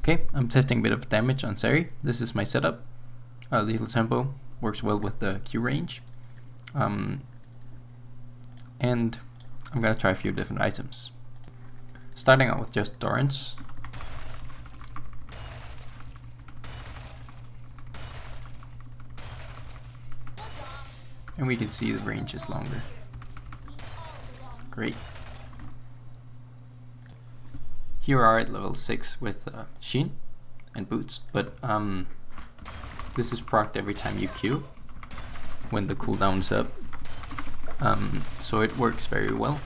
Okay, I'm testing a bit of damage on Zeri. This is my setup. Lethal tempo works well with the Q range. And I'm gonna try a few different items. Starting out with just Dorans. And we can see the range is longer. Great. Here are at level 6 with Sheen and boots, but this is procced every time you Q when the cooldown is up, so it works very well.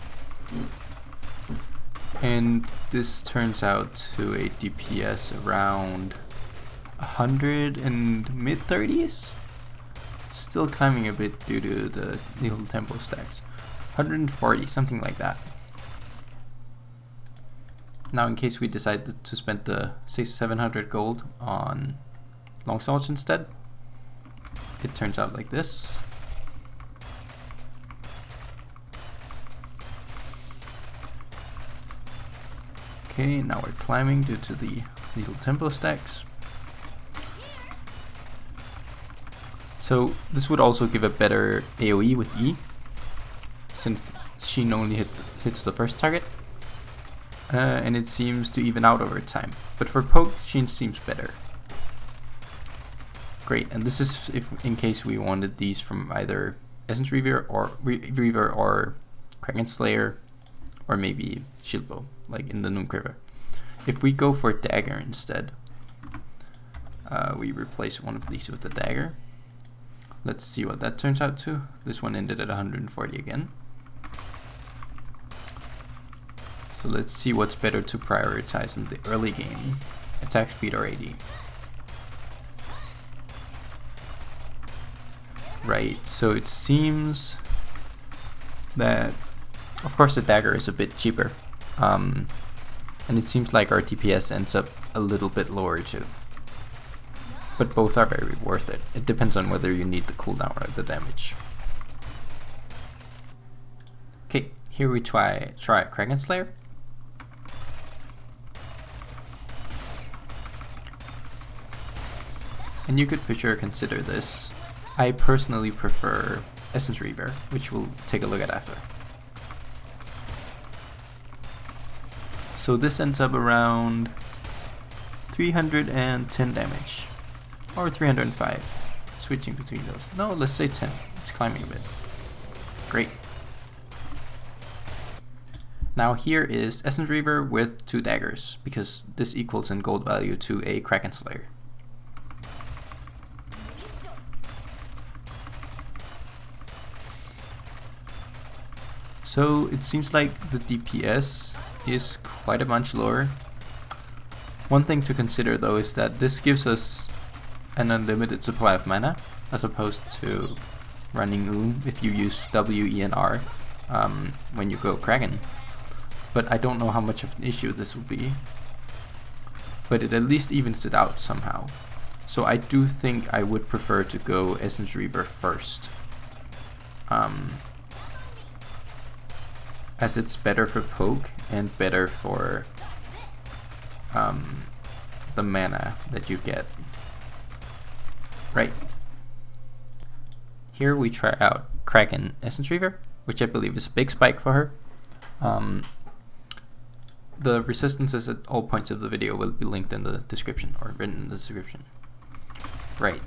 And this turns out to a DPS around 100 and mid 30s. Still climbing a bit due to the little tempo stacks. 140, something like that. Now, in case we decide to spend the 600-700 gold on longswords instead, it turns out like this. Okay, now we're climbing due to the little tempo stacks. So this would also give a better AoE with E, since Sheen only hits the first target, and it seems to even out over time. But for poke, Sheen seems better. Great, and this is in case we wanted these from either Essence Reaver or Kraken Slayer, or maybe Shieldbow, like in the Navori. If we go for Dagger instead, we replace one of these with the Dagger. Let's see what that turns out to. This one ended at 140 again. So let's see what's better to prioritize in the early game, attack speed or AD. Right, so it seems that, of course, the Dagger is a bit cheaper, and it seems like our DPS ends up a little bit lower too. But both are very worth it. It depends on whether you need the cooldown or the damage. Okay, here we try Kraken Slayer. And you could for sure consider this. I personally prefer Essence Reaver, which we'll take a look at after. So this ends up around 310 damage. Or 305. Switching between those. No, let's say 10. It's climbing a bit. Great. Now here is Essence Reaver with 2 daggers, because this equals in gold value to a Kraken Slayer. So it seems like the DPS is quite a bunch lower. One thing to consider though is that this gives us an unlimited supply of mana, as opposed to running if you use W, E, and R when you go Kraken. But I don't know how much of an issue this will be. But it at least evens it out somehow. So I do think I would prefer to go Essence Reaver first. As it's better for poke and better for the mana that you get. Right. Here we try out Kraken Essence Reaver, which I believe is a big spike for her. The resistances at all points of the video will be linked in the description, or written in the description. Right.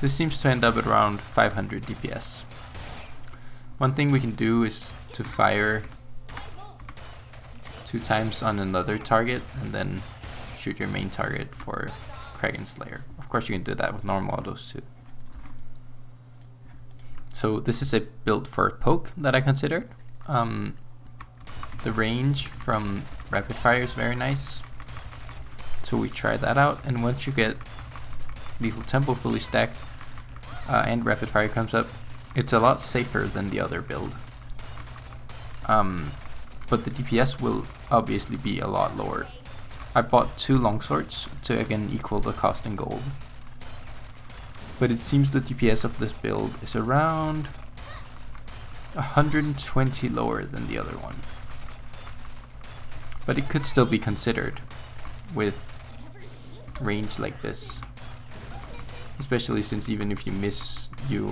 This seems to end up at around 500 DPS. One thing we can do is to fire 2 times on another target and then shoot your main target for Kraken Slayer. Of course you can do that with normal autos too. So this is a build for poke that I considered. The range from Rapidfire is very nice. So we try that out, and once you get Lethal Tempo fully stacked and Rapidfire comes up, it's a lot safer than the other build. But the DPS will obviously be a lot lower. I bought 2 longswords to again equal the cost in gold. But it seems the DPS of this build is around 120 lower than the other one. But it could still be considered with range like this. Especially since even if you miss, you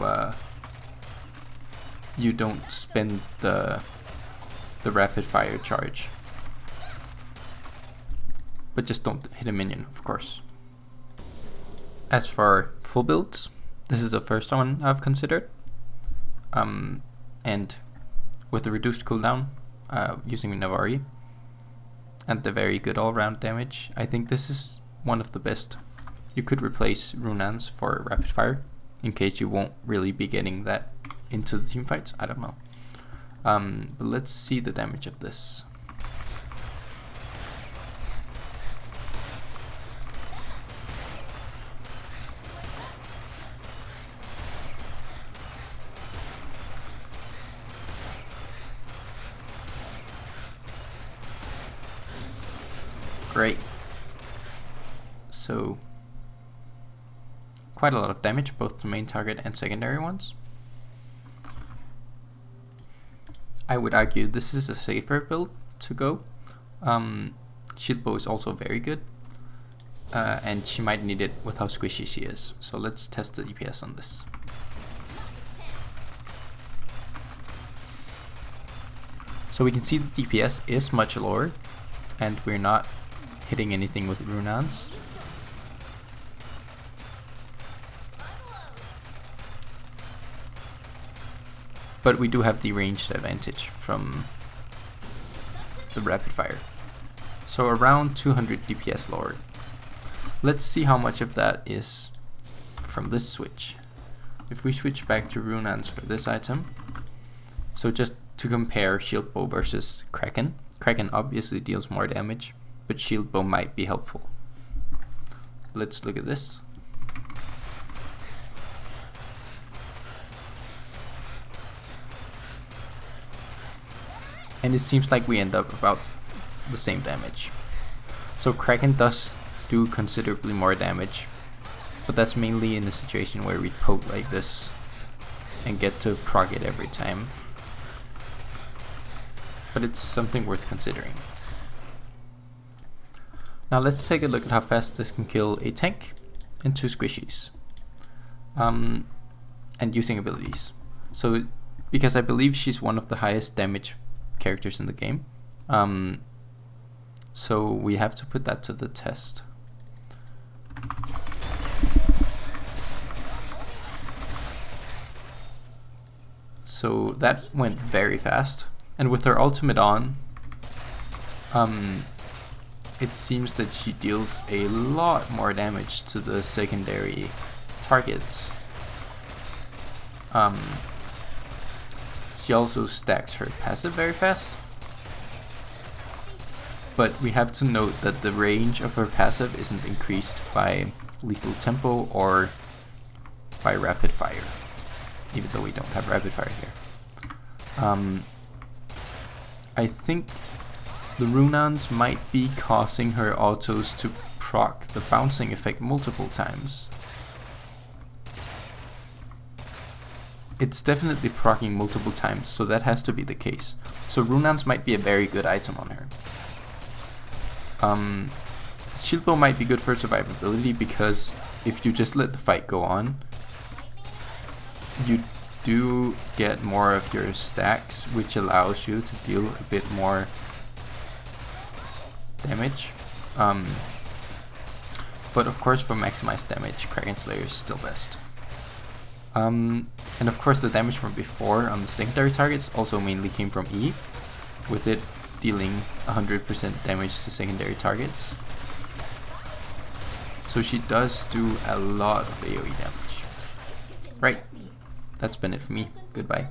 don't spend the rapid fire charge. But just don't hit a minion, of course. As for full builds, this is the first one I've considered. And with the reduced cooldown, using Navori, and the very good all-round damage, I think this is one of the best. You could replace Runaans for Rapidfire, in case you won't really be getting that into the team fights, I don't know. But let's see the damage of this. Great. So, quite a lot of damage, both to main target and secondary ones. I would argue this is a safer build to go. Shieldbow is also very good, and she might need it with how squishy she is. So let's test the DPS on this. So we can see the DPS is much lower, and we're not hitting anything with Runaans. But we do have the ranged advantage from the rapid fire. So around 200 DPS lower. Let's see how much of that is from this switch. If we switch back to Runaans for this item, so just to compare Shieldbow versus Kraken. Kraken obviously deals more damage, but Shieldbow might be helpful. Let's look at this. And it seems like we end up about the same damage. So Kraken does do considerably more damage, but that's mainly in a situation where we poke like this and get to proc it every time. But it's something worth considering. Now let's take a look at how fast this can kill a tank and 2 squishies. And using abilities. So, because I believe she's one of the highest damage characters in the game. So we have to put that to the test. So that went very fast. And with her ultimate on, it seems that she deals a lot more damage to the secondary targets. She also stacks her passive very fast. But we have to note that the range of her passive isn't increased by lethal tempo or by rapid fire, even though we don't have rapid fire here. I think the Runaans might be causing her autos to proc the bouncing effect multiple times. It's definitely proccing multiple times, so that has to be the case. So Runaans might be a very good item on her. Shieldbow might be good for survivability, because if you just let the fight go on, you do get more of your stacks, which allows you to deal a bit more damage. But of course, for maximized damage, Kraken Slayer is still best. And of course, the damage from before on the secondary targets also mainly came from E, with it dealing 100% damage to secondary targets. So she does do a lot of AoE damage. Right, that's been it for me. Goodbye.